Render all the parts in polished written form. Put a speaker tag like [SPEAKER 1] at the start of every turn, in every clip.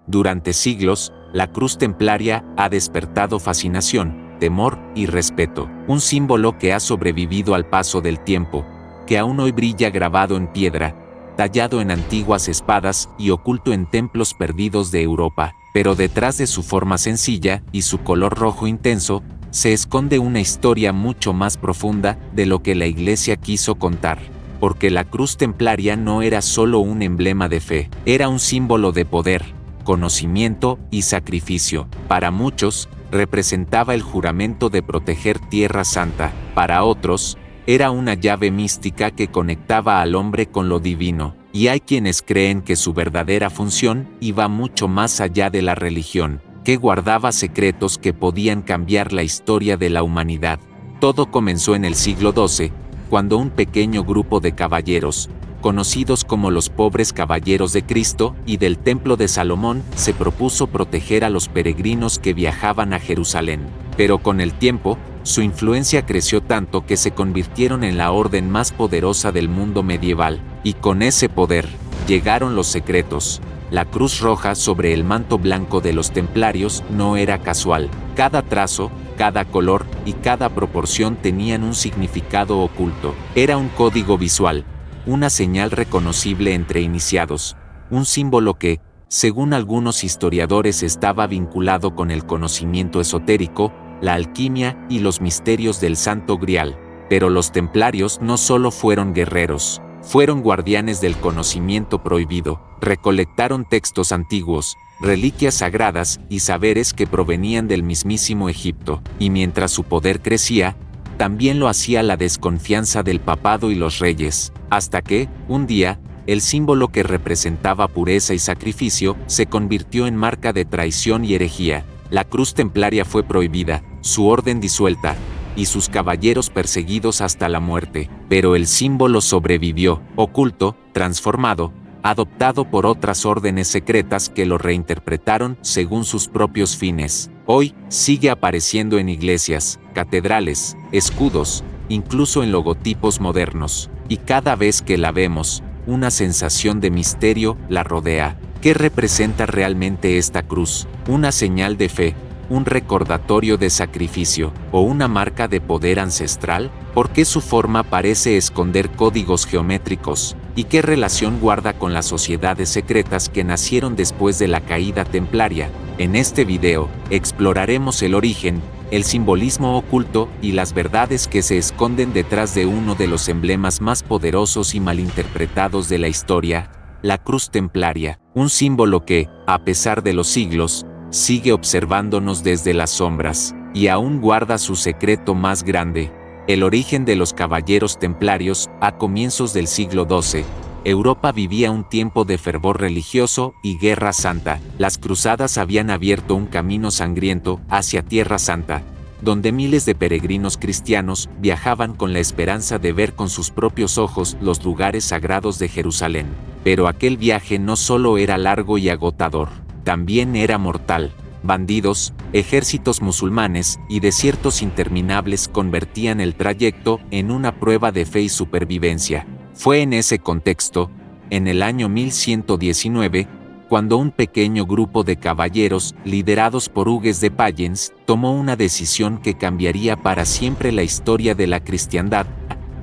[SPEAKER 1] Durante siglos, la cruz templaria ha despertado fascinación, temor y respeto. Un símbolo que ha sobrevivido al paso del tiempo, que aún hoy brilla grabado en piedra, tallado en antiguas espadas y oculto en templos perdidos de Europa. Pero detrás de su forma sencilla y su color rojo intenso, se esconde una historia mucho más profunda de lo que la Iglesia quiso contar. Porque la cruz templaria no era solo un emblema de fe, era un símbolo de poder, conocimiento y sacrificio. Para muchos, representaba el juramento de proteger Tierra Santa. Para otros, era una llave mística que conectaba al hombre con lo divino. Y hay quienes creen que su verdadera función iba mucho más allá de la religión, que guardaba secretos que podían cambiar la historia de la humanidad. Todo comenzó en el siglo XII, cuando un pequeño grupo de caballeros, conocidos como los pobres caballeros de Cristo y del Templo de Salomón, se propuso proteger a los peregrinos que viajaban a Jerusalén. Pero con el tiempo, su influencia creció tanto que se convirtieron en la orden más poderosa del mundo medieval, y con ese poder, llegaron los secretos. La cruz roja sobre el manto blanco de los templarios no era casual. Cada trazo, cada color y cada proporción tenían un significado oculto. Era un código visual, una señal reconocible entre iniciados, un símbolo que, según algunos historiadores, estaba vinculado con el conocimiento esotérico, la alquimia y los misterios del Santo Grial. Pero los templarios no solo fueron guerreros, fueron guardianes del conocimiento prohibido. Recolectaron textos antiguos, reliquias sagradas y saberes que provenían del mismísimo Egipto. Y mientras su poder crecía, también lo hacía la desconfianza del papado y los reyes, hasta que, un día, el símbolo que representaba pureza y sacrificio se convirtió en marca de traición y herejía. La cruz templaria fue prohibida, su orden disuelta, y sus caballeros perseguidos hasta la muerte. Pero el símbolo sobrevivió, oculto, transformado, adoptado por otras órdenes secretas que lo reinterpretaron según sus propios fines. Hoy, sigue apareciendo en iglesias, catedrales, escudos, incluso en logotipos modernos. Y cada vez que la vemos, una sensación de misterio la rodea. ¿Qué representa realmente esta cruz? ¿Una señal de fe? ¿Un recordatorio de sacrificio? ¿O una marca de poder ancestral? ¿Por qué su forma parece esconder códigos geométricos? ¿Y qué relación guarda con las sociedades secretas que nacieron después de la caída templaria? En este video, exploraremos el origen, el simbolismo oculto y las verdades que se esconden detrás de uno de los emblemas más poderosos y malinterpretados de la historia, la cruz templaria, un símbolo que, a pesar de los siglos, sigue observándonos desde las sombras, y aún guarda su secreto más grande. El origen de los caballeros templarios. A comienzos del siglo XII, Europa vivía un tiempo de fervor religioso y guerra santa. Las cruzadas habían abierto un camino sangriento hacia Tierra Santa, donde miles de peregrinos cristianos viajaban con la esperanza de ver con sus propios ojos los lugares sagrados de Jerusalén. Pero aquel viaje no solo era largo y agotador, también era mortal. Bandidos, ejércitos musulmanes y desiertos interminables convertían el trayecto en una prueba de fe y supervivencia. Fue en ese contexto, en el año 1119, cuando un pequeño grupo de caballeros, liderados por Hugues de Payens, tomó una decisión que cambiaría para siempre la historia de la cristiandad: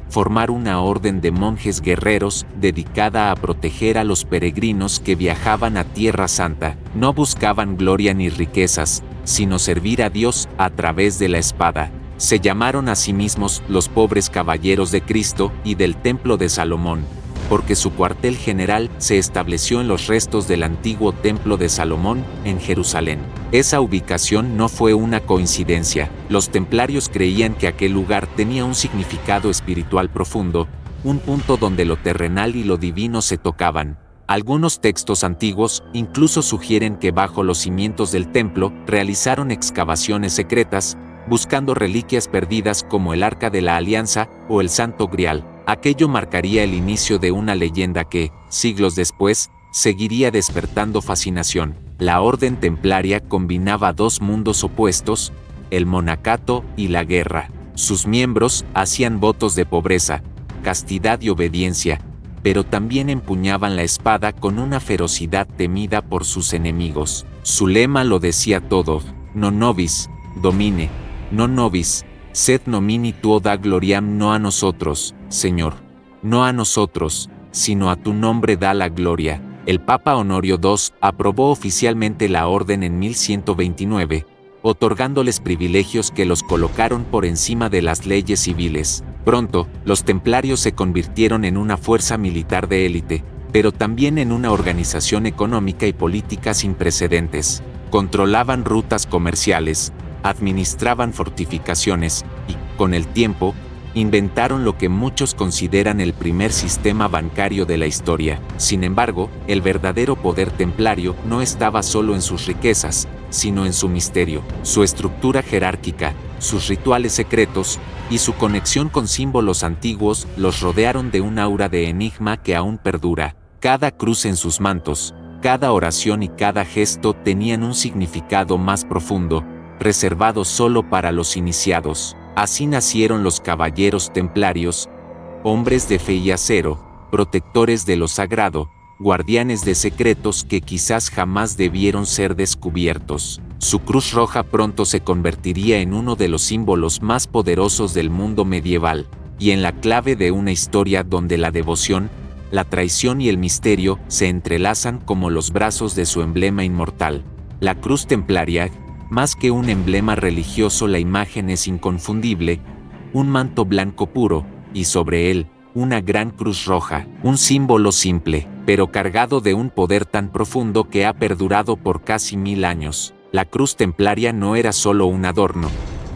[SPEAKER 1] formar una orden de monjes guerreros dedicada a proteger a los peregrinos que viajaban a Tierra Santa. No buscaban gloria ni riquezas, sino servir a Dios a través de la espada. Se llamaron a sí mismos los pobres caballeros de Cristo y del Templo de Salomón, porque su cuartel general se estableció en los restos del antiguo Templo de Salomón, en Jerusalén. Esa ubicación no fue una coincidencia. Los templarios creían que aquel lugar tenía un significado espiritual profundo, un punto donde lo terrenal y lo divino se tocaban. Algunos textos antiguos incluso sugieren que bajo los cimientos del templo realizaron excavaciones secretas, buscando reliquias perdidas como el Arca de la Alianza o el Santo Grial. Aquello marcaría el inicio de una leyenda que, siglos después, seguiría despertando fascinación. La orden templaria combinaba dos mundos opuestos, el monacato y la guerra. Sus miembros hacían votos de pobreza, castidad y obediencia, pero también empuñaban la espada con una ferocidad temida por sus enemigos. Su lema lo decía todo: non nobis, domine, non nobis, sed nomini tuo da gloriam. No a nosotros, Señor, no a nosotros, sino a tu nombre da la gloria. El Papa Honorio II aprobó oficialmente la orden en 1129, otorgándoles privilegios que los colocaron por encima de las leyes civiles. Pronto, los templarios se convirtieron en una fuerza militar de élite, pero también en una organización económica y política sin precedentes. Controlaban rutas comerciales, administraban fortificaciones y, con el tiempo, inventaron lo que muchos consideran el primer sistema bancario de la historia. Sin embargo, el verdadero poder templario no estaba solo en sus riquezas, sino en su misterio, su estructura jerárquica, sus rituales secretos y su conexión con símbolos antiguos los rodearon de un aura de enigma que aún perdura. Cada cruz en sus mantos, cada oración y cada gesto tenían un significado más profundo, reservado solo para los iniciados. Así nacieron los caballeros templarios, hombres de fe y acero, protectores de lo sagrado, guardianes de secretos que quizás jamás debieron ser descubiertos. Su cruz roja pronto se convertiría en uno de los símbolos más poderosos del mundo medieval, y en la clave de una historia donde la devoción, la traición y el misterio se entrelazan como los brazos de su emblema inmortal. La cruz templaria, más que un emblema religioso, la imagen es inconfundible: un manto blanco puro, y sobre él, una gran cruz roja, un símbolo simple, pero cargado de un poder tan profundo que ha perdurado por casi 1000 años. La cruz templaria no era solo un adorno,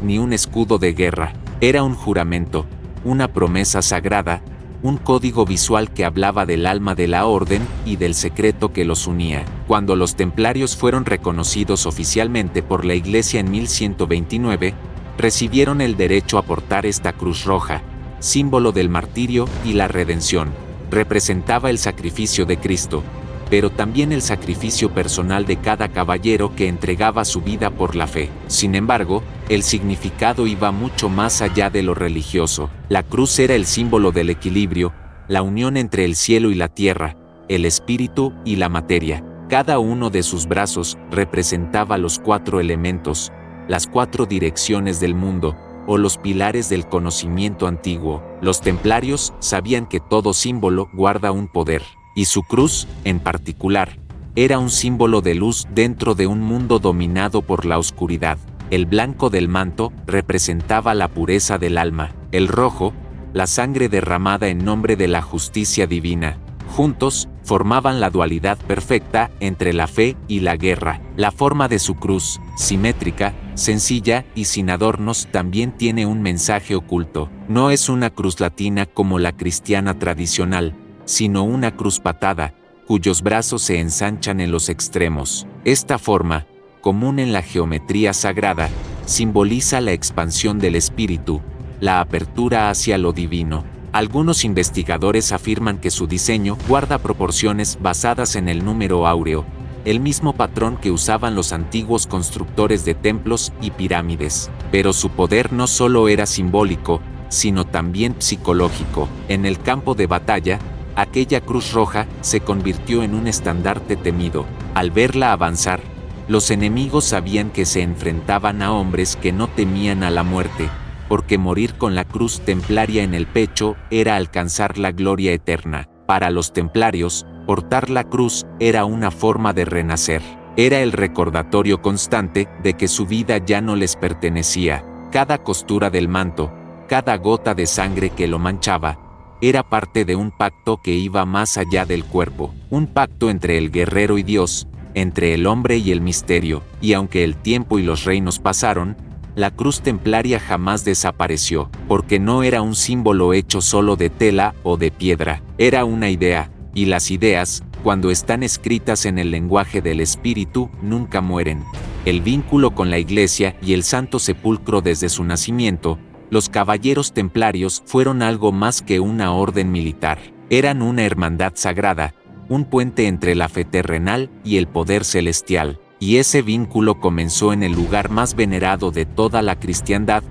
[SPEAKER 1] ni un escudo de guerra, era un juramento, una promesa sagrada, un código visual que hablaba del alma de la orden y del secreto que los unía. Cuando los templarios fueron reconocidos oficialmente por la Iglesia en 1129, recibieron el derecho a portar esta cruz roja, símbolo del martirio y la redención. Representaba el sacrificio de Cristo, pero también el sacrificio personal de cada caballero que entregaba su vida por la fe. Sin embargo, el significado iba mucho más allá de lo religioso. La cruz era el símbolo del equilibrio, la unión entre el cielo y la tierra, el espíritu y la materia. Cada uno de sus brazos representaba los 4 elementos, las 4 direcciones del mundo, o los pilares del conocimiento antiguo. Los templarios sabían que todo símbolo guarda un poder, y su cruz, en particular, era un símbolo de luz dentro de un mundo dominado por la oscuridad. El blanco del manto representaba la pureza del alma, el rojo, la sangre derramada en nombre de la justicia divina. Juntos, formaban la dualidad perfecta entre la fe y la guerra. La forma de su cruz, simétrica, sencilla y sin adornos, también tiene un mensaje oculto. No es una cruz latina como la cristiana tradicional, sino una cruz patada, cuyos brazos se ensanchan en los extremos. Esta forma, común en la geometría sagrada, simboliza la expansión del espíritu, la apertura hacia lo divino. Algunos investigadores afirman que su diseño guarda proporciones basadas en el número áureo, el mismo patrón que usaban los antiguos constructores de templos y pirámides. Pero su poder no solo era simbólico, sino también psicológico. En el campo de batalla, aquella cruz roja se convirtió en un estandarte temido. Al verla avanzar, los enemigos sabían que se enfrentaban a hombres que no temían a la muerte, porque morir con la cruz templaria en el pecho era alcanzar la gloria eterna. Para los templarios, portar la cruz era una forma de renacer. Era el recordatorio constante de que su vida ya no les pertenecía. Cada costura del manto, cada gota de sangre que lo manchaba, era parte de un pacto que iba más allá del cuerpo. Un pacto entre el guerrero y Dios, entre el hombre y el misterio. Y aunque el tiempo y los reinos pasaron, la cruz templaria jamás desapareció, porque no era un símbolo hecho solo de tela o de piedra, era una idea, y las ideas, cuando están escritas en el lenguaje del espíritu, nunca mueren. El vínculo con la Iglesia y el Santo Sepulcro desde su nacimiento, los caballeros templarios fueron algo más que una orden militar. Eran una hermandad sagrada, un puente entre la fe terrenal y el poder celestial. Y ese vínculo comenzó en el lugar más venerado de toda la cristiandad,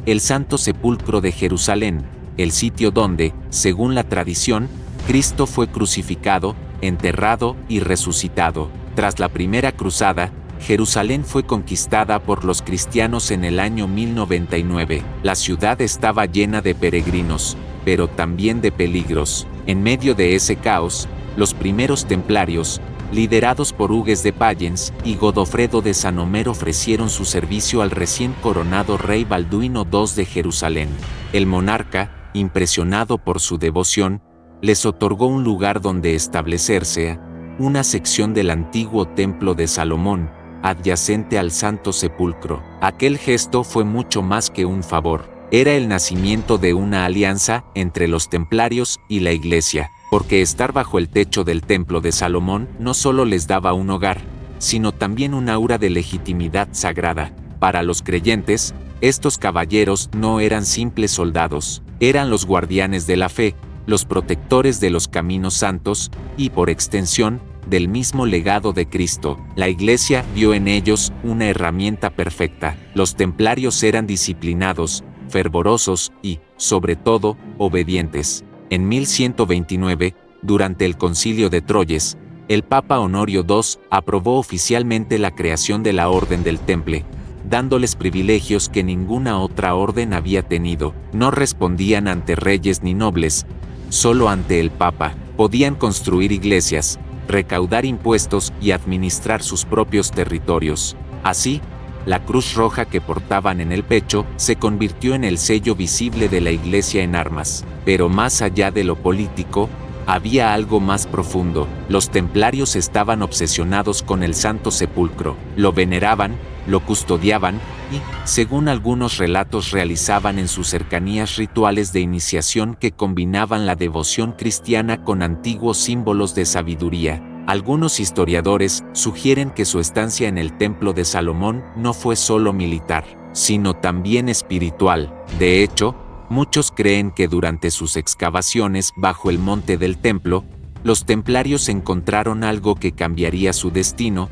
[SPEAKER 1] el Santo Sepulcro de Jerusalén, el sitio donde, según la tradición, Cristo fue crucificado, enterrado y resucitado. Tras la Primera Cruzada, Jerusalén fue conquistada por los cristianos en el año 1099. La ciudad estaba llena de peregrinos, pero también de peligros. En medio de ese caos, los primeros templarios, liderados por Hugues de Payens y Godofredo de Saint-Omer, ofrecieron su servicio al recién coronado rey Balduino II de Jerusalén. El monarca, impresionado por su devoción, les otorgó un lugar donde establecerse, una sección del antiguo templo de Salomón, adyacente al Santo Sepulcro. Aquel gesto fue mucho más que un favor. Era el nacimiento de una alianza entre los templarios y la Iglesia, porque estar bajo el techo del templo de Salomón no solo les daba un hogar, sino también un aura de legitimidad sagrada. Para los creyentes, estos caballeros no eran simples soldados, eran los guardianes de la fe, los protectores de los caminos santos, y por extensión, del mismo legado de Cristo. La Iglesia vio en ellos una herramienta perfecta. Los templarios eran disciplinados, fervorosos y, sobre todo, obedientes. En 1129, durante el Concilio de Troyes, el Papa Honorio II aprobó oficialmente la creación de la Orden del Temple, dándoles privilegios que ninguna otra orden había tenido. No respondían ante reyes ni nobles, solo ante el Papa. Podían construir iglesias, recaudar impuestos y administrar sus propios territorios. Así, la cruz roja que portaban en el pecho se convirtió en el sello visible de la Iglesia en armas. Pero más allá de lo político, había algo más profundo. Los templarios estaban obsesionados con el Santo Sepulcro. Lo veneraban, lo custodiaban y, según algunos relatos, realizaban en sus cercanías rituales de iniciación que combinaban la devoción cristiana con antiguos símbolos de sabiduría. Algunos historiadores sugieren que su estancia en el Templo de Salomón no fue solo militar, sino también espiritual. De hecho, muchos creen que durante sus excavaciones bajo el monte del templo, los templarios encontraron algo que cambiaría su destino,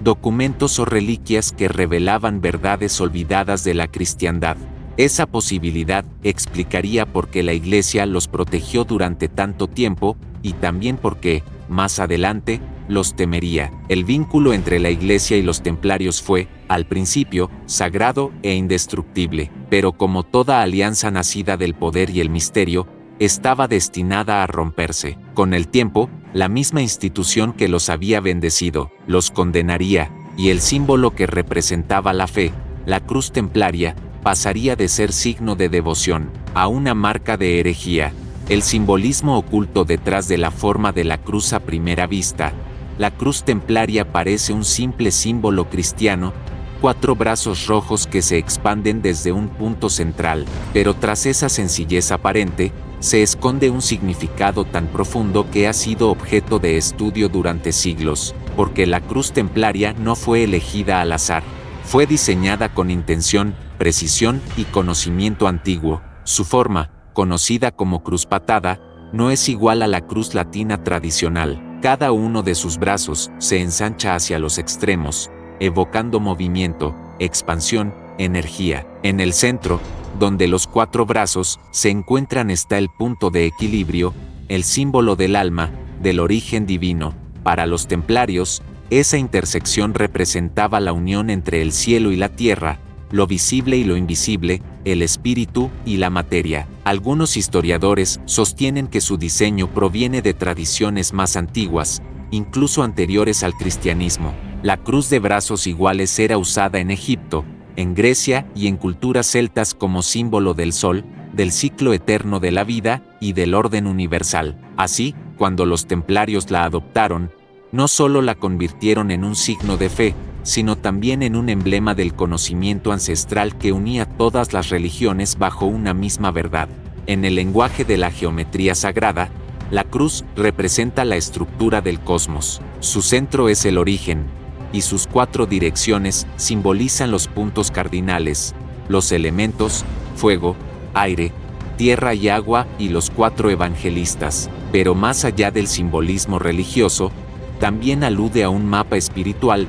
[SPEAKER 1] documentos o reliquias que revelaban verdades olvidadas de la cristiandad. Esa posibilidad explicaría por qué la Iglesia los protegió durante tanto tiempo y también por qué, más adelante, los temería. El vínculo entre la Iglesia y los templarios fue, al principio, sagrado e indestructible, pero como toda alianza nacida del poder y el misterio, estaba destinada a romperse. Con el tiempo, la misma institución que los había bendecido, los condenaría, y el símbolo que representaba la fe, la cruz templaria, pasaría de ser signo de devoción a una marca de herejía. El simbolismo oculto detrás de la forma de la cruz a primera vista. La cruz templaria parece un simple símbolo cristiano, 4 brazos rojos que se expanden desde un punto central, pero tras esa sencillez aparente, se esconde un significado tan profundo que ha sido objeto de estudio durante siglos, porque la cruz templaria no fue elegida al azar. Fue diseñada con intención, precisión y conocimiento antiguo. Su forma, conocida como cruz patada, no es igual a la cruz latina tradicional. Cada uno de sus brazos se ensancha hacia los extremos, evocando movimiento, expansión, energía. En el centro, donde los 4 brazos se encuentran, está el punto de equilibrio, el símbolo del alma, del origen divino. Para los templarios, esa intersección representaba la unión entre el cielo y la tierra, lo visible y lo invisible, el espíritu y la materia. Algunos historiadores sostienen que su diseño proviene de tradiciones más antiguas, incluso anteriores al cristianismo. La cruz de brazos iguales era usada en Egipto, en Grecia y en culturas celtas como símbolo del sol, del ciclo eterno de la vida y del orden universal. Así, cuando los templarios la adoptaron, no solo la convirtieron en un signo de fe, sino también en un emblema del conocimiento ancestral que unía todas las religiones bajo una misma verdad. En el lenguaje de la geometría sagrada, la cruz representa la estructura del cosmos. Su centro es el origen, y sus 4 direcciones simbolizan los puntos cardinales, los elementos, fuego, aire, tierra y agua, y los 4 evangelistas. Pero más allá del simbolismo religioso, también alude a un mapa espiritual,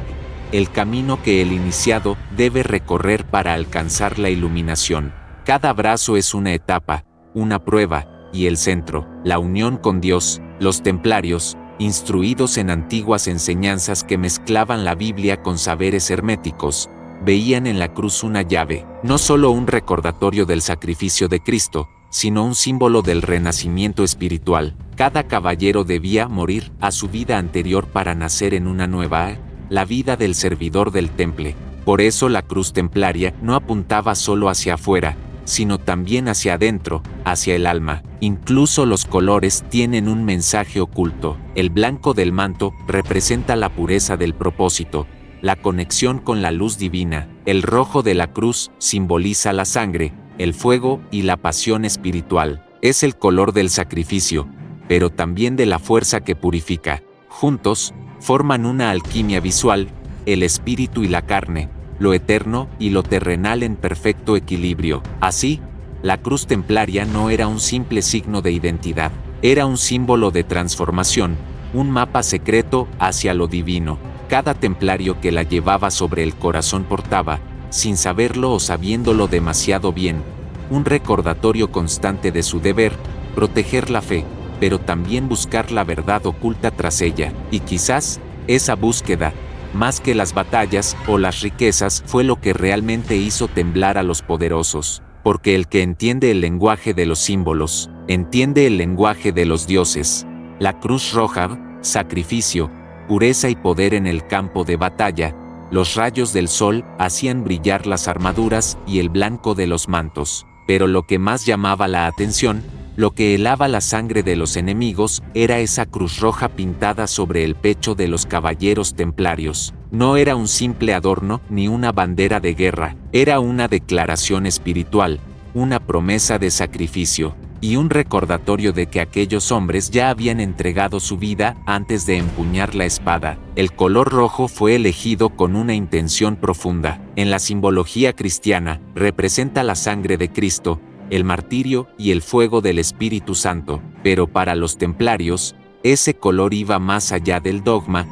[SPEAKER 1] el camino que el iniciado debe recorrer para alcanzar la iluminación. Cada brazo es una etapa, una prueba, y el centro, la unión con Dios. Los templarios, instruidos en antiguas enseñanzas que mezclaban la Biblia con saberes herméticos, veían en la cruz una llave, no solo un recordatorio del sacrificio de Cristo, sino un símbolo del renacimiento espiritual. Cada caballero debía morir a su vida anterior para nacer en una nueva, la vida del servidor del temple. Por eso la cruz templaria no apuntaba solo hacia afuera, sino también hacia adentro, hacia el alma. Incluso los colores tienen un mensaje oculto. El blanco del manto representa la pureza del propósito, la conexión con la luz divina. El rojo de la cruz simboliza la sangre, el fuego y la pasión espiritual. Es el color del sacrificio, pero también de la fuerza que purifica. Juntos, forman una alquimia visual, el espíritu y la carne, lo eterno y lo terrenal en perfecto equilibrio. Así, la cruz templaria no era un simple signo de identidad, era un símbolo de transformación, un mapa secreto hacia lo divino. Cada templario que la llevaba sobre el corazón portaba, sin saberlo o sabiéndolo demasiado bien, un recordatorio constante de su deber, proteger la fe, pero también buscar la verdad oculta tras ella. Y quizás, esa búsqueda, más que las batallas o las riquezas, fue lo que realmente hizo temblar a los poderosos. Porque el que entiende el lenguaje de los símbolos, entiende el lenguaje de los dioses. La cruz roja, sacrificio, pureza y poder en el campo de batalla. Los rayos del sol hacían brillar las armaduras y el blanco de los mantos. Pero lo que más llamaba la atención, lo que helaba la sangre de los enemigos, era esa cruz roja pintada sobre el pecho de los caballeros templarios. No era un simple adorno ni una bandera de guerra, era una declaración espiritual, una promesa de sacrificio, y un recordatorio de que aquellos hombres ya habían entregado su vida antes de empuñar la espada. El color rojo fue elegido con una intención profunda. En la simbología cristiana, representa la sangre de Cristo, el martirio y el fuego del Espíritu Santo. Pero para los templarios, ese color iba más allá del dogma,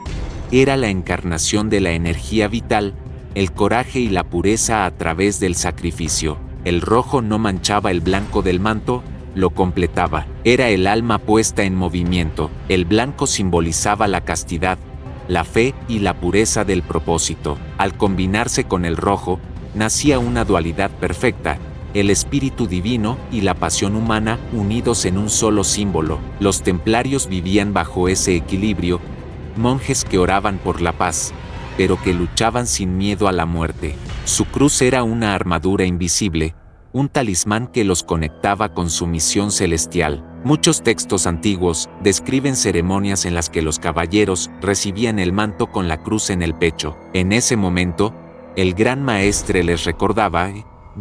[SPEAKER 1] era la encarnación de la energía vital, el coraje y la pureza a través del sacrificio. El rojo no manchaba el blanco del manto, lo completaba. Era el alma puesta en movimiento. El blanco simbolizaba la castidad, la fe y la pureza del propósito. Al combinarse con el rojo, nacía una dualidad perfecta, el espíritu divino y la pasión humana unidos en un solo símbolo. Los templarios vivían bajo ese equilibrio, monjes que oraban por la paz, pero que luchaban sin miedo a la muerte. Su cruz era una armadura invisible, un talismán que los conectaba con su misión celestial. Muchos textos antiguos describen ceremonias en las que los caballeros recibían el manto con la cruz en el pecho. En ese momento, el gran maestre les recordaba: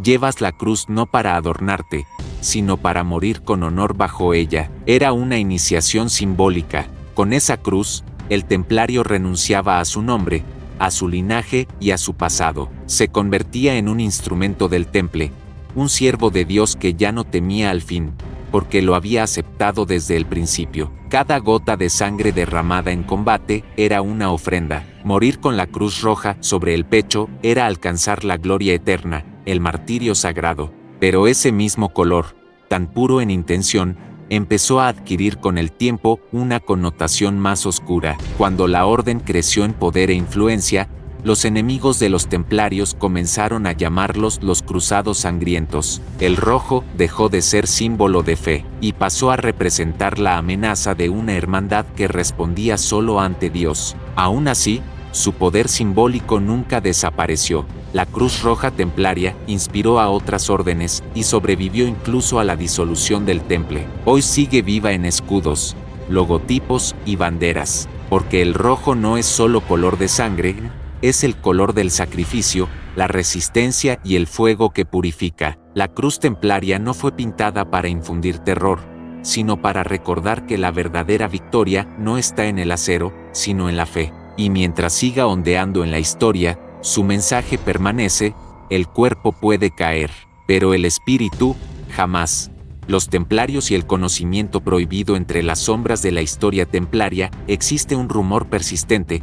[SPEAKER 1] llevas la cruz no para adornarte, sino para morir con honor bajo ella. Era una iniciación simbólica. Con esa cruz, el templario renunciaba a su nombre, a su linaje y a su pasado. Se convertía en un instrumento del temple, un siervo de Dios que ya no temía al fin, porque lo había aceptado desde el principio. Cada gota de sangre derramada en combate era una ofrenda. Morir con la cruz roja sobre el pecho era alcanzar la gloria eterna, el martirio sagrado. Pero ese mismo color, tan puro en intención, empezó a adquirir con el tiempo una connotación más oscura. Cuando la orden creció en poder e influencia, los enemigos de los templarios comenzaron a llamarlos los cruzados sangrientos. El rojo dejó de ser símbolo de fe y pasó a representar la amenaza de una hermandad que respondía solo ante Dios. Aún así, su poder simbólico nunca desapareció. La Cruz Roja Templaria inspiró a otras órdenes y sobrevivió incluso a la disolución del temple. Hoy sigue viva en escudos, logotipos y banderas, porque el rojo no es solo color de sangre, es el color del sacrificio, la resistencia y el fuego que purifica. La cruz templaria no fue pintada para infundir terror, sino para recordar que la verdadera victoria no está en el acero, sino en la fe. Y mientras siga ondeando en la historia, su mensaje permanece: el cuerpo puede caer, pero el espíritu, jamás. Los templarios y el conocimiento prohibido. Entre las sombras de la historia templaria, existe un rumor persistente,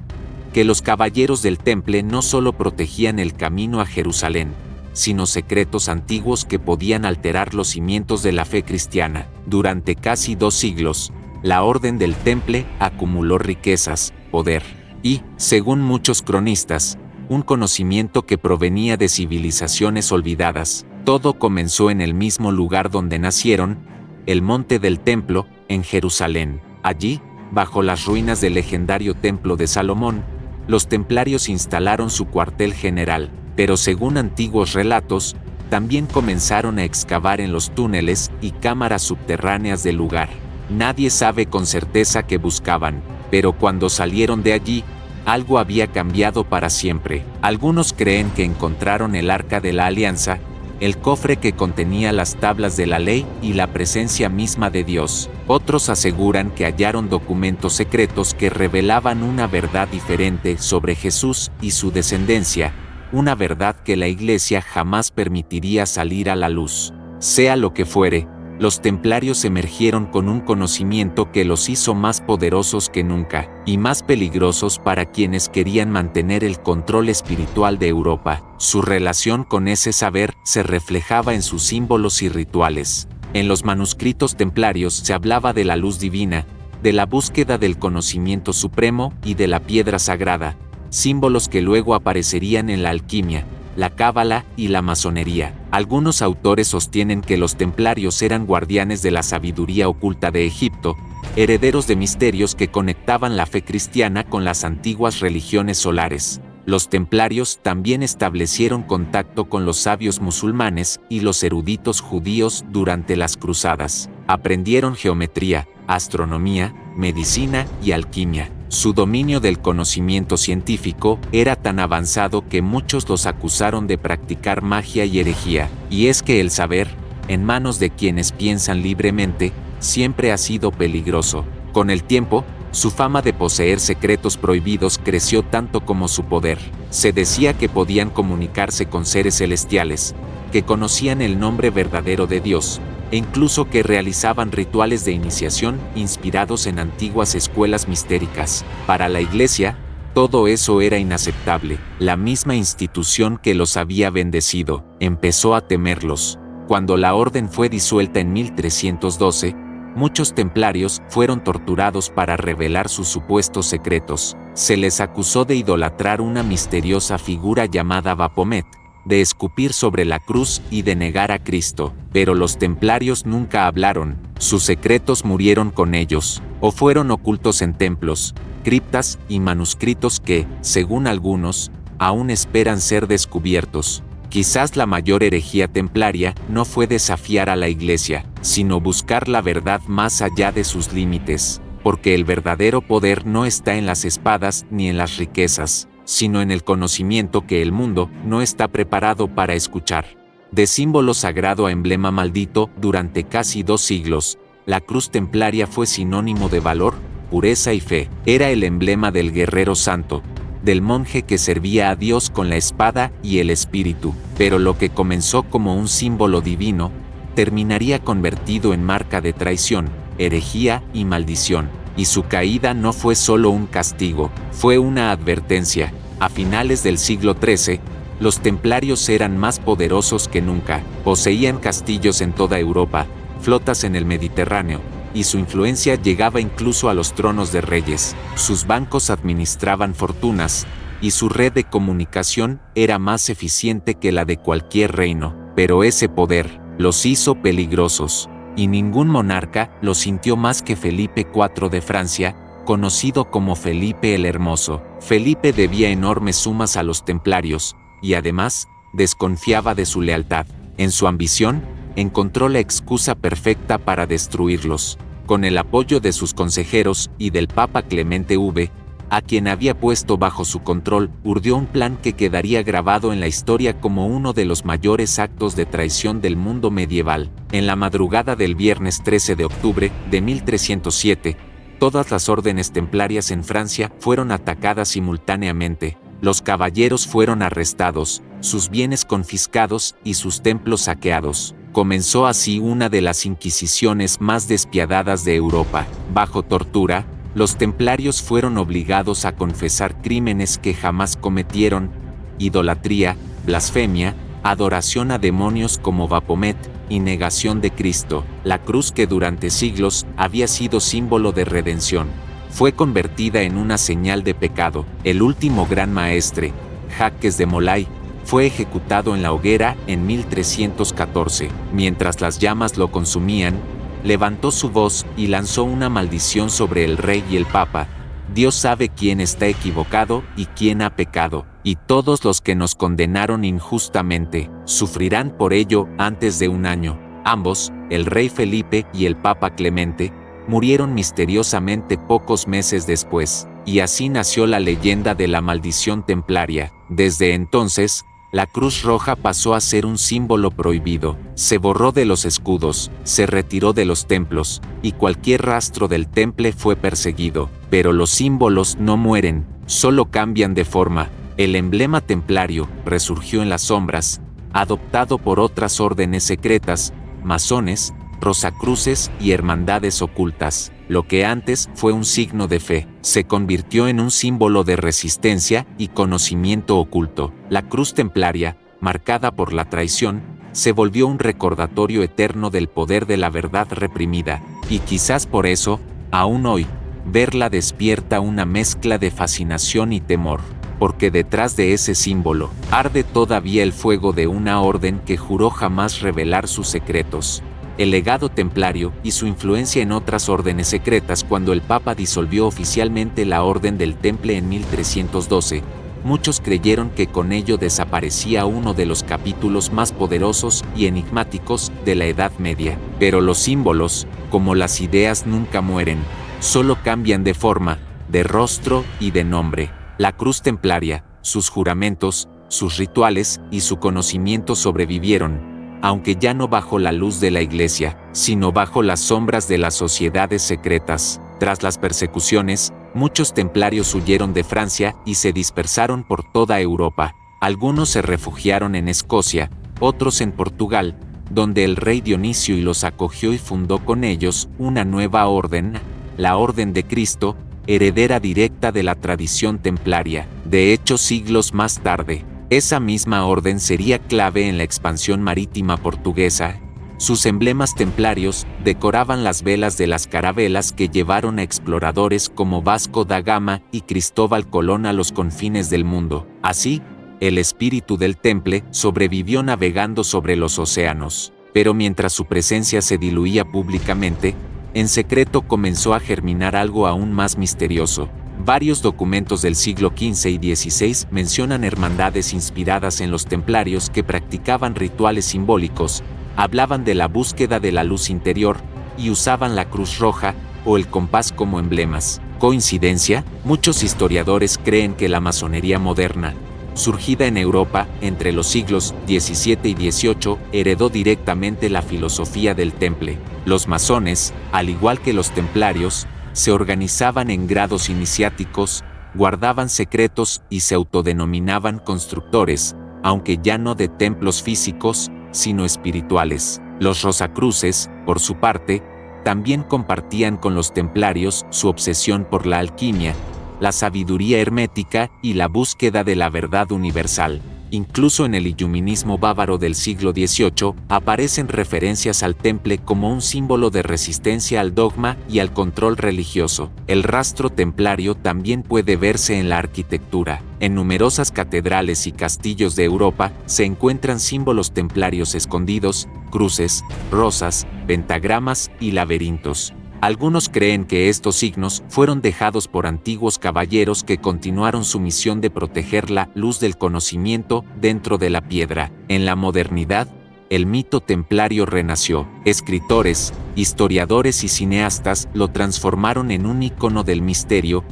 [SPEAKER 1] que los caballeros del temple no solo protegían el camino a Jerusalén, sino secretos antiguos que podían alterar los cimientos de la fe cristiana. Durante casi 2 siglos, la Orden del Temple acumuló riquezas, poder y, según muchos cronistas, un conocimiento que provenía de civilizaciones olvidadas. Todo comenzó en el mismo lugar donde nacieron, el Monte del Templo, en Jerusalén. Allí, bajo las ruinas del legendario Templo de Salomón, los templarios instalaron su cuartel general, pero según antiguos relatos, también comenzaron a excavar en los túneles y cámaras subterráneas del lugar. Nadie sabe con certeza qué buscaban, pero cuando salieron de allí, algo había cambiado para siempre. Algunos creen que encontraron el Arca de la Alianza, el cofre que contenía las tablas de la ley y la presencia misma de Dios. Otros aseguran que hallaron documentos secretos que revelaban una verdad diferente sobre Jesús y su descendencia, una verdad que la Iglesia jamás permitiría salir a la luz. Sea lo que fuere, los templarios emergieron con un conocimiento que los hizo más poderosos que nunca, y más peligrosos para quienes querían mantener el control espiritual de Europa. Su relación con ese saber se reflejaba en sus símbolos y rituales. En los manuscritos templarios se hablaba de la luz divina, de la búsqueda del conocimiento supremo y de la piedra sagrada, símbolos que luego aparecerían en la alquimia, la cábala y la masonería. Algunos autores sostienen que los templarios eran guardianes de la sabiduría oculta de Egipto, herederos de misterios que conectaban la fe cristiana con las antiguas religiones solares. Los templarios también establecieron contacto con los sabios musulmanes y los eruditos judíos durante las cruzadas. Aprendieron geometría, astronomía, medicina y alquimia. Su dominio del conocimiento científico era tan avanzado que muchos los acusaron de practicar magia y herejía. Y es que el saber, en manos de quienes piensan libremente, siempre ha sido peligroso. Con el tiempo, su fama de poseer secretos prohibidos creció tanto como su poder. Se decía que podían comunicarse con seres celestiales, que conocían el nombre verdadero de Dios, e incluso que realizaban rituales de iniciación inspirados en antiguas escuelas mistéricas. Para la Iglesia, todo eso era inaceptable. La misma institución que los había bendecido empezó a temerlos. Cuando la orden fue disuelta en 1312, muchos templarios fueron torturados para revelar sus supuestos secretos. Se les acusó de idolatrar una misteriosa figura llamada Baphomet, de escupir sobre la cruz y de negar a Cristo. Pero los templarios nunca hablaron, sus secretos murieron con ellos, o fueron ocultos en templos, criptas y manuscritos que, según algunos, aún esperan ser descubiertos. Quizás la mayor herejía templaria no fue desafiar a la Iglesia, sino buscar la verdad más allá de sus límites, porque el verdadero poder no está en las espadas ni en las riquezas, sino en el conocimiento que el mundo no está preparado para escuchar. De símbolo sagrado a emblema maldito, durante casi 2 siglos, la cruz templaria fue sinónimo de valor, pureza y fe. Era el emblema del guerrero santo, del monje que servía a Dios con la espada y el espíritu. Pero lo que comenzó como un símbolo divino, terminaría convertido en marca de traición, herejía y maldición. Y su caída no fue solo un castigo, fue una advertencia. A finales del siglo XIII, los templarios eran más poderosos que nunca, poseían castillos en toda Europa, flotas en el Mediterráneo, y su influencia llegaba incluso a los tronos de reyes. Sus bancos administraban fortunas, y su red de comunicación era más eficiente que la de cualquier reino. Pero ese poder los hizo peligrosos, y ningún monarca lo sintió más que Felipe IV de Francia, conocido como Felipe el Hermoso. Felipe debía enormes sumas a los templarios, y además, desconfiaba de su lealtad. En su ambición, encontró la excusa perfecta para destruirlos. Con el apoyo de sus consejeros y del Papa Clemente V, a quien había puesto bajo su control, urdió un plan que quedaría grabado en la historia como uno de los mayores actos de traición del mundo medieval. En la madrugada del viernes 13 de octubre de 1307, todas las órdenes templarias en Francia fueron atacadas simultáneamente. Los caballeros fueron arrestados, sus bienes confiscados y sus templos saqueados. Comenzó así una de las inquisiciones más despiadadas de Europa. Bajo tortura, los templarios fueron obligados a confesar crímenes que jamás cometieron: idolatría, blasfemia, adoración a demonios como Baphomet y negación de Cristo. La cruz, que durante siglos había sido símbolo de redención, fue convertida en una señal de pecado. El último gran maestre, Jacques de Molay, fue ejecutado en la hoguera en 1314. Mientras las llamas lo consumían, levantó su voz y lanzó una maldición sobre el rey y el papa. Dios sabe quién está equivocado y quién ha pecado, y todos los que nos condenaron injustamente sufrirán por ello antes de un año. Ambos, el rey Felipe y el papa Clemente, murieron misteriosamente pocos meses después, y así nació la leyenda de la maldición templaria. Desde entonces, la Cruz Roja pasó a ser un símbolo prohibido, se borró de los escudos, se retiró de los templos, y cualquier rastro del temple fue perseguido. Pero los símbolos no mueren, solo cambian de forma. El emblema templario resurgió en las sombras, adoptado por otras órdenes secretas, masones, rosacruces y hermandades ocultas. Lo que antes fue un signo de fe, se convirtió en un símbolo de resistencia y conocimiento oculto. La cruz templaria, marcada por la traición, se volvió un recordatorio eterno del poder de la verdad reprimida, y quizás por eso, aún hoy, verla despierta una mezcla de fascinación y temor, porque detrás de ese símbolo arde todavía el fuego de una orden que juró jamás revelar sus secretos. El legado templario y su influencia en otras órdenes secretas. Cuando el Papa disolvió oficialmente la Orden del Temple en 1312, muchos creyeron que con ello desaparecía uno de los capítulos más poderosos y enigmáticos de la Edad Media. Pero los símbolos, como las ideas, nunca mueren, solo cambian de forma, de rostro y de nombre. La cruz templaria, sus juramentos, sus rituales y su conocimiento sobrevivieron, aunque ya no bajo la luz de la Iglesia, sino bajo las sombras de las sociedades secretas. Tras las persecuciones, muchos templarios huyeron de Francia y se dispersaron por toda Europa. Algunos se refugiaron en Escocia, otros en Portugal, donde el rey Dionisio los acogió y fundó con ellos una nueva orden, la Orden de Cristo, heredera directa de la tradición templaria. De hecho, siglos más tarde, esa misma orden sería clave en la expansión marítima portuguesa. Sus emblemas templarios decoraban las velas de las carabelas que llevaron a exploradores como Vasco da Gama y Cristóbal Colón a los confines del mundo. Así, el espíritu del temple sobrevivió navegando sobre los océanos. Pero mientras su presencia se diluía públicamente, en secreto comenzó a germinar algo aún más misterioso. Varios documentos del siglo XV y XVI mencionan hermandades inspiradas en los templarios que practicaban rituales simbólicos, hablaban de la búsqueda de la luz interior y usaban la cruz roja o el compás como emblemas. ¿Coincidencia? Muchos historiadores creen que la masonería moderna, surgida en Europa entre los siglos XVII y XVIII, heredó directamente la filosofía del temple. Los masones, al igual que los templarios, se organizaban en grados iniciáticos, guardaban secretos y se autodenominaban constructores, aunque ya no de templos físicos, sino espirituales. Los rosacruces, por su parte, también compartían con los templarios su obsesión por la alquimia, la sabiduría hermética y la búsqueda de la verdad universal. Incluso en el iluminismo bávaro del siglo XVIII aparecen referencias al temple como un símbolo de resistencia al dogma y al control religioso. El rastro templario también puede verse en la arquitectura. En numerosas catedrales y castillos de Europa se encuentran símbolos templarios escondidos, cruces, rosas, pentagramas y laberintos. Algunos creen que estos signos fueron dejados por antiguos caballeros que continuaron su misión de proteger la luz del conocimiento dentro de la piedra. En la modernidad, el mito templario renació. Escritores, historiadores y cineastas lo transformaron en un icono del misterio.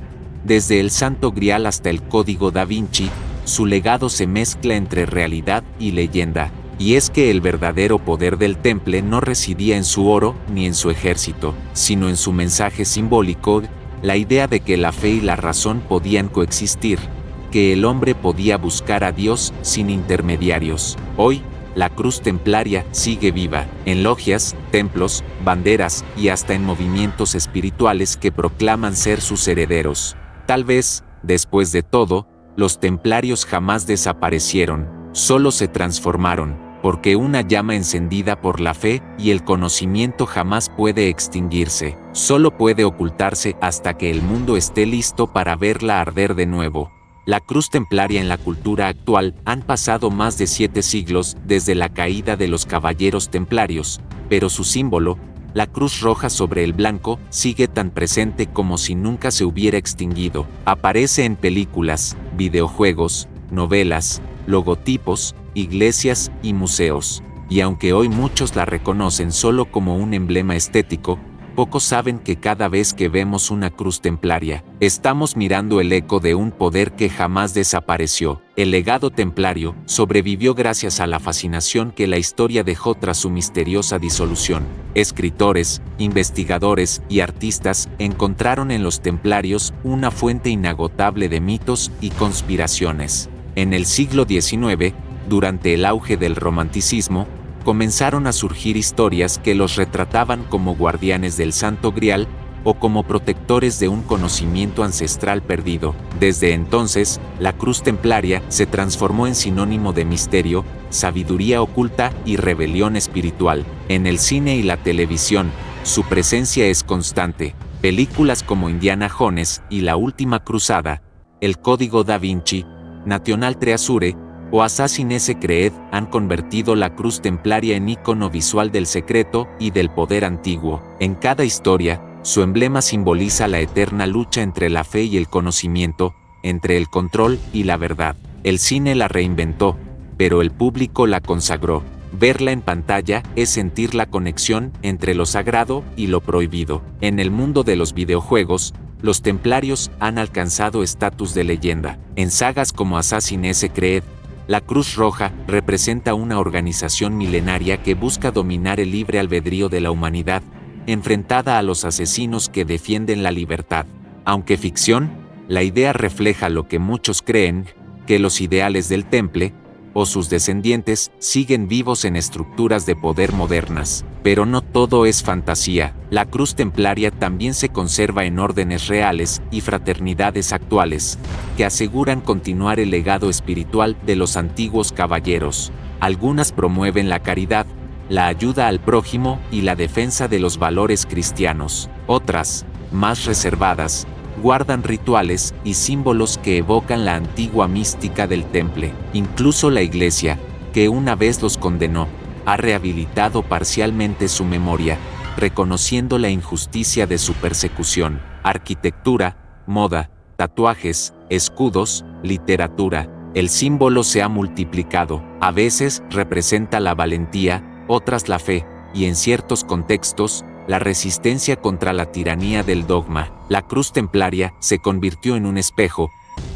[SPEAKER 1] Desde el Santo Grial hasta el Código Da Vinci, su legado se mezcla entre realidad y leyenda. Y es que el verdadero poder del temple no residía en su oro ni en su ejército, sino en su mensaje simbólico, la idea de que la fe y la razón podían coexistir, que el hombre podía buscar a Dios sin intermediarios. Hoy, la cruz templaria sigue viva, en logias, templos, banderas y hasta en movimientos espirituales que proclaman ser sus herederos. Tal vez, después de todo, los templarios jamás desaparecieron, solo se transformaron, porque una llama encendida por la fe y el conocimiento jamás puede extinguirse, solo puede ocultarse hasta que el mundo esté listo para verla arder de nuevo. La cruz templaria en la cultura actual han pasado más de 7 siglos desde la caída de los caballeros templarios, pero su símbolo, la cruz roja sobre el blanco, sigue tan presente como si nunca se hubiera extinguido. Aparece en películas, videojuegos, novelas, logotipos, iglesias y museos. Y aunque hoy muchos la reconocen solo como un emblema estético, pocos saben que cada vez que vemos una cruz templaria, estamos mirando el eco de un poder que jamás desapareció. El legado templario sobrevivió gracias a la fascinación que la historia dejó tras su misteriosa disolución. Escritores, investigadores y artistas encontraron en los templarios una fuente inagotable de mitos y conspiraciones. En el siglo XIX, durante el auge del romanticismo, comenzaron a surgir historias que los retrataban como guardianes del Santo Grial o como protectores de un conocimiento ancestral perdido. Desde entonces, la cruz templaria se transformó en sinónimo de misterio, sabiduría oculta y rebelión espiritual. En el cine y la televisión, su presencia es constante. Películas como Indiana Jones y La Última Cruzada, El Código Da Vinci, National Treasure o Assassin's Creed han convertido la cruz templaria en ícono visual del secreto y del poder antiguo. En cada historia, su emblema simboliza la eterna lucha entre la fe y el conocimiento, entre el control y la verdad. El cine la reinventó, pero el público la consagró. Verla en pantalla es sentir la conexión entre lo sagrado y lo prohibido. En el mundo de los videojuegos, los templarios han alcanzado estatus de leyenda. En sagas como Assassin's Creed, la Cruz Roja representa una organización milenaria que busca dominar el libre albedrío de la humanidad, enfrentada a los asesinos que defienden la libertad. Aunque ficción, la idea refleja lo que muchos creen, que los ideales del Temple, o sus descendientes, siguen vivos en estructuras de poder modernas. Pero no todo es fantasía. La cruz templaria también se conserva en órdenes reales y fraternidades actuales, que aseguran continuar el legado espiritual de los antiguos caballeros. Algunas promueven la caridad, la ayuda al prójimo y la defensa de los valores cristianos. Otras, más reservadas, guardan rituales y símbolos que evocan la antigua mística del Temple. Incluso la Iglesia, que una vez los condenó, ha rehabilitado parcialmente su memoria, reconociendo la injusticia de su persecución. Arquitectura, moda, tatuajes, escudos, literatura. El símbolo se ha multiplicado. A veces representa la valentía, otras la fe, y en ciertos contextos, la resistencia contra la tiranía del dogma. La cruz templaria se convirtió en un espejo,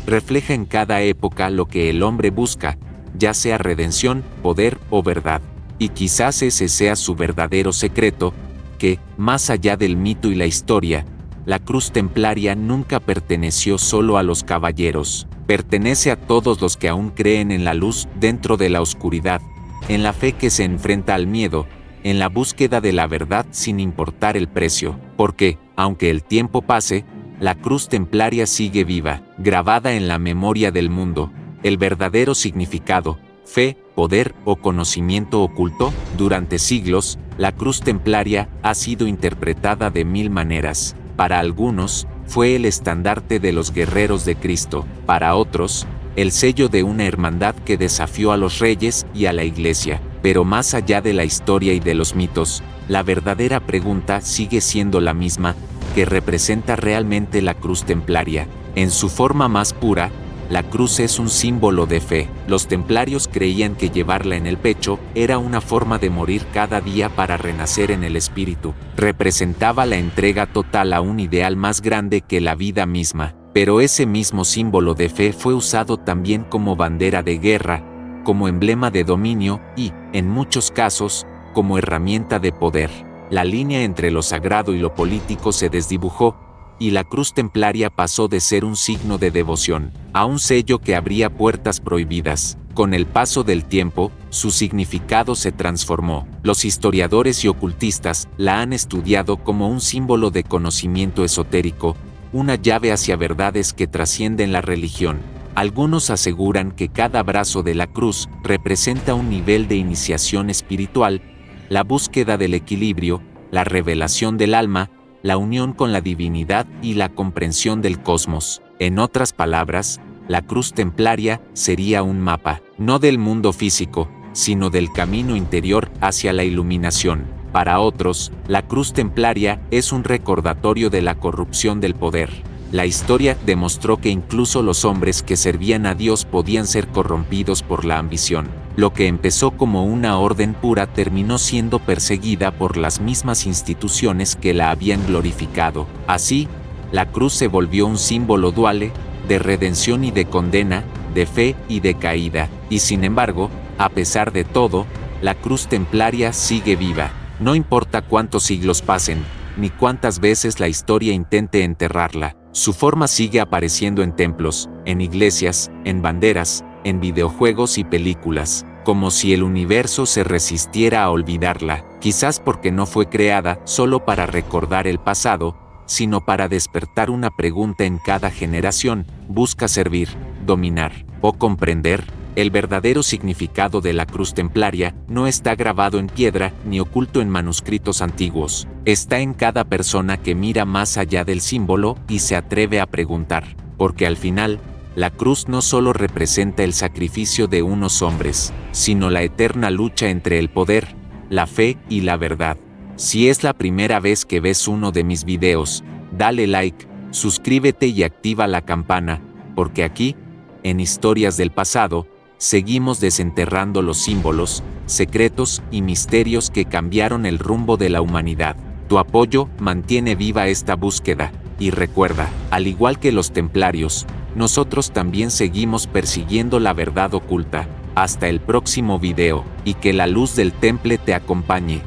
[SPEAKER 1] refleja en cada época lo que el hombre busca, ya sea redención, poder o verdad. Y quizás ese sea su verdadero secreto, que, más allá del mito y la historia, la cruz templaria nunca perteneció solo a los caballeros, pertenece a todos los que aún creen en la luz dentro de la oscuridad, en la fe que se enfrenta al miedo, en la búsqueda de la verdad sin importar el precio, porque, aunque el tiempo pase, la cruz templaria sigue viva, grabada en la memoria del mundo. El verdadero significado, fe, poder o conocimiento oculto, durante siglos, la cruz templaria ha sido interpretada de 1000 maneras. Para algunos, fue el estandarte de los guerreros de Cristo, para otros, el sello de una hermandad que desafió a los reyes y a la Iglesia. Pero más allá de la historia y de los mitos, la verdadera pregunta sigue siendo la misma: ¿qué representa realmente la cruz templaria? En su forma más pura, la cruz es un símbolo de fe. Los templarios creían que llevarla en el pecho era una forma de morir cada día para renacer en el espíritu. Representaba la entrega total a un ideal más grande que la vida misma. Pero ese mismo símbolo de fe fue usado también como bandera de guerra, como emblema de dominio y, en muchos casos, como herramienta de poder. La línea entre lo sagrado y lo político se desdibujó, y la cruz templaria pasó de ser un signo de devoción a un sello que abría puertas prohibidas. Con el paso del tiempo, su significado se transformó. Los historiadores y ocultistas la han estudiado como un símbolo de conocimiento esotérico, una llave hacia verdades que trascienden la religión. Algunos aseguran que cada brazo de la cruz representa un nivel de iniciación espiritual, la búsqueda del equilibrio, la revelación del alma, la unión con la divinidad y la comprensión del cosmos. En otras palabras, la cruz templaria sería un mapa, no del mundo físico, sino del camino interior hacia la iluminación. Para otros, la cruz templaria es un recordatorio de la corrupción del poder. La historia demostró que incluso los hombres que servían a Dios podían ser corrompidos por la ambición. Lo que empezó como una orden pura terminó siendo perseguida por las mismas instituciones que la habían glorificado. Así, la cruz se volvió un símbolo dual, de redención y de condena, de fe y de caída. Y sin embargo, a pesar de todo, la cruz templaria sigue viva. No importa cuántos siglos pasen, ni cuántas veces la historia intente enterrarla, su forma sigue apareciendo en templos, en iglesias, en banderas, en videojuegos y películas, como si el universo se resistiera a olvidarla, quizás porque no fue creada solo para recordar el pasado, sino para despertar una pregunta en cada generación: ¿busca servir, dominar o comprender? El verdadero significado de la cruz templaria no está grabado en piedra ni oculto en manuscritos antiguos. Está en cada persona que mira más allá del símbolo y se atreve a preguntar, porque al final, la cruz no solo representa el sacrificio de unos hombres, sino la eterna lucha entre el poder, la fe y la verdad. Si es la primera vez que ves uno de mis videos, dale like, suscríbete y activa la campana, porque aquí, en Historias del Pasado, seguimos desenterrando los símbolos, secretos y misterios que cambiaron el rumbo de la humanidad. Tu apoyo mantiene viva esta búsqueda, y recuerda, al igual que los templarios, nosotros también seguimos persiguiendo la verdad oculta. Hasta el próximo video, y que la luz del temple te acompañe.